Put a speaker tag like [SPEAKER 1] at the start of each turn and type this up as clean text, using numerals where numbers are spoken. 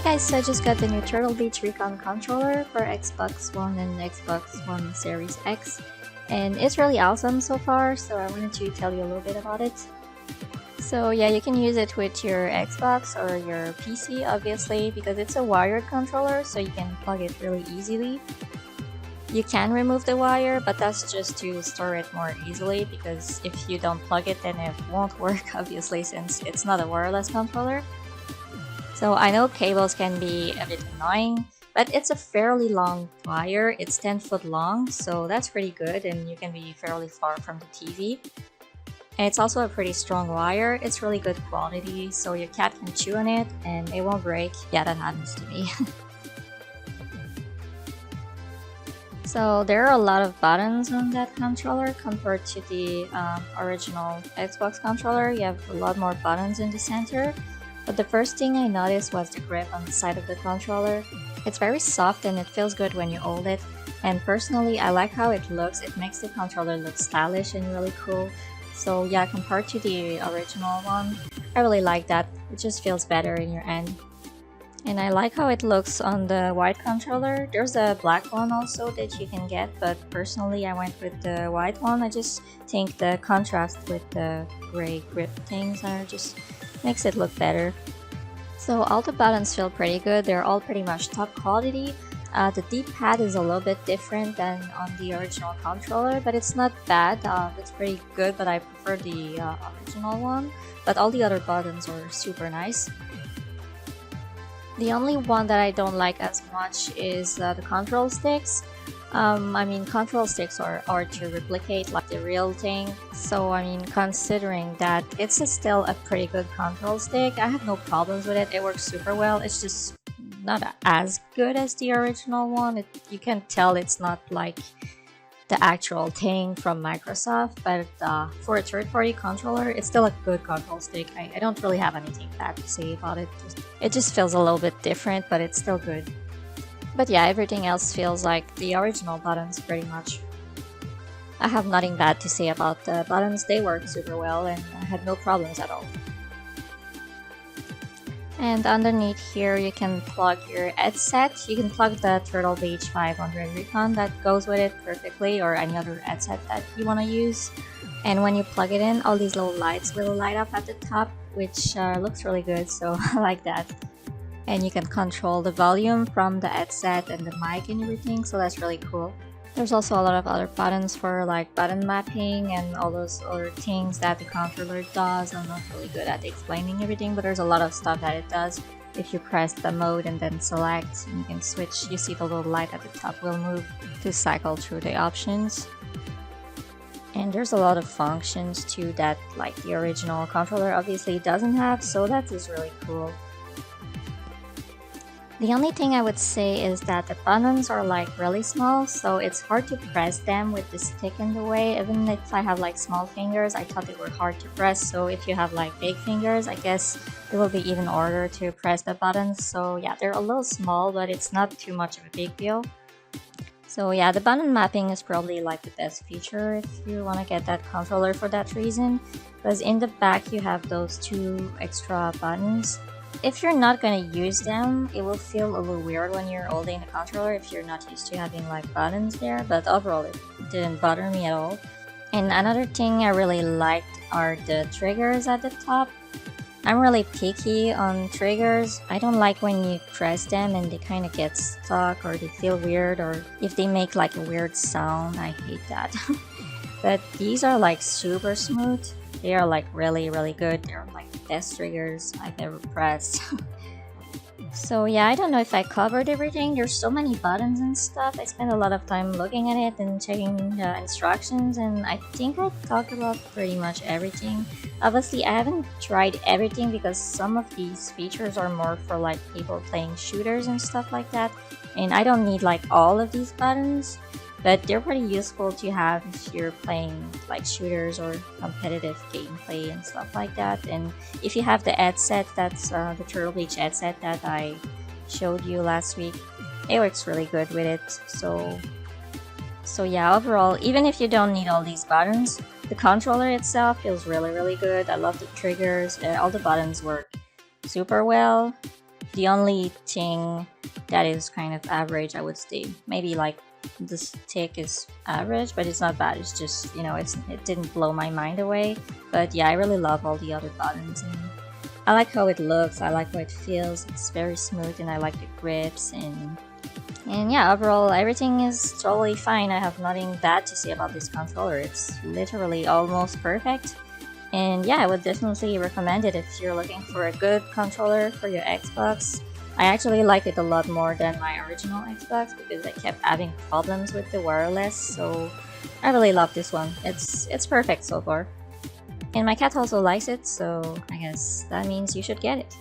[SPEAKER 1] Like I said, just got the new Turtle Beach Recon controller for Xbox One and Xbox One Series X, and it's really awesome so far, so I wanted to tell you a little bit about it. So yeah, you can use it with your Xbox or your PC, obviously, because it's a wired controller, so you can plug it really easily. You can remove the wire, but that's just to store it more easily, because if you don't plug it, then it won't work, obviously, since it's not a wireless controller. So I know cables can be a bit annoying, but it's a fairly long wire. It's 10 foot long, so that's pretty good, and you can be fairly far from the TV. And it's also a pretty strong wire. It's really good quality, so your cat can chew on it and it won't break. Yeah, that happens to me. So there are a lot of buttons on that controller compared to the original Xbox controller. You have a lot more buttons in the center. But the first thing I noticed was the grip on the side of the controller. It's very soft and it feels good when you hold it. And personally, I like how it looks. It makes the controller look stylish and really cool. So yeah, compared to the original one, I really like that. It just feels better in your hand. And I like how it looks on the white controller. There's a black one also that you can get, but personally I went with the white one. I just think the contrast with the gray grip things just makes it look better. So all the buttons feel pretty good. They're all pretty much top quality. The D-pad is a little bit different than on the original controller, but it's not bad. It's pretty good, but I prefer the original one. But all the other buttons are super nice. The only one that I don't like as much is the control sticks. I mean, control sticks are to replicate like the real thing. So I mean, considering that it's still a pretty good control stick, I have no problems with it. It works super well. It's just not as good as the original one. You can tell it's not like the actual thing from Microsoft, but for a third-party controller, it's still a good control stick. I don't really have anything bad to say about it. It just feels a little bit different, but it's still good. But yeah, everything else feels like the original buttons pretty much. I have nothing bad to say about the buttons. They work super well and I had no problems at all. And underneath here you can plug your headset. You can plug the Turtle Beach 500 Recon, that goes with it perfectly, or any other headset that you want to use. And when you plug it in, all these little lights will light up at the top, which looks really good, so I like that. And you can control the volume from the headset and the mic and everything, so that's really cool. There's also a lot of other buttons for like button mapping and all those other things that the controller does. I'm not really good at explaining everything, but there's a lot of stuff that it does. If you press the mode and then select, you can switch. You see the little light at the top will move to cycle through the options. And there's a lot of functions too that like the original controller obviously doesn't have, so that is really cool. The only thing I would say is that the buttons are like really small, so it's hard to press them with the stick in the way. Even if I have like small fingers, I thought they were hard to press, so if you have like big fingers, I guess it will be even harder to press the buttons. So yeah, they're a little small, but it's not too much of a big deal. So yeah, the button mapping is probably like the best feature if you want to get that controller for that reason, because in the back you have those two extra buttons. If you're not going to use them, it will feel a little weird when you're holding the controller if you're not used to having like buttons there, but overall it didn't bother me at all. And another thing I really liked are the triggers at the top. I'm really picky on triggers. I don't like when you press them and they kind of get stuck or they feel weird, or if they make like a weird sound. I hate that. But these are like super smooth. They are like really good. They're like the best triggers I've ever pressed. So yeah, I don't know if I covered everything. There's so many buttons and stuff. I spent a lot of time looking at it and checking the instructions, and I think I talked about pretty much everything. Obviously I haven't tried everything because some of these features are more for like people playing shooters and stuff like that, and I don't need like all of these buttons. But they're pretty useful to have if you're playing like shooters or competitive gameplay and stuff like that. And if you have the headset, that's the Turtle Beach headset that I showed you last week, it works really good with it. So yeah, overall, even if you don't need all these buttons, the controller itself feels really good. I love the triggers. All the buttons work super well. The only thing that is kind of average, I would say, maybe like the stick is average, but it's not bad. It's just, you know, it didn't blow my mind away. But yeah, I really love all the other buttons, and I like how it looks. I like how it feels. It's very smooth, and I like the grips, and yeah, overall everything is totally fine. I have nothing bad to say about this controller. It's literally almost perfect. And yeah, I would definitely recommend it if you're looking for a good controller for your Xbox. I actually like it a lot more than my original Xbox because I kept having problems with the wireless, so I really love this one. It's perfect so far. And my cat also likes it, so I guess that means you should get it.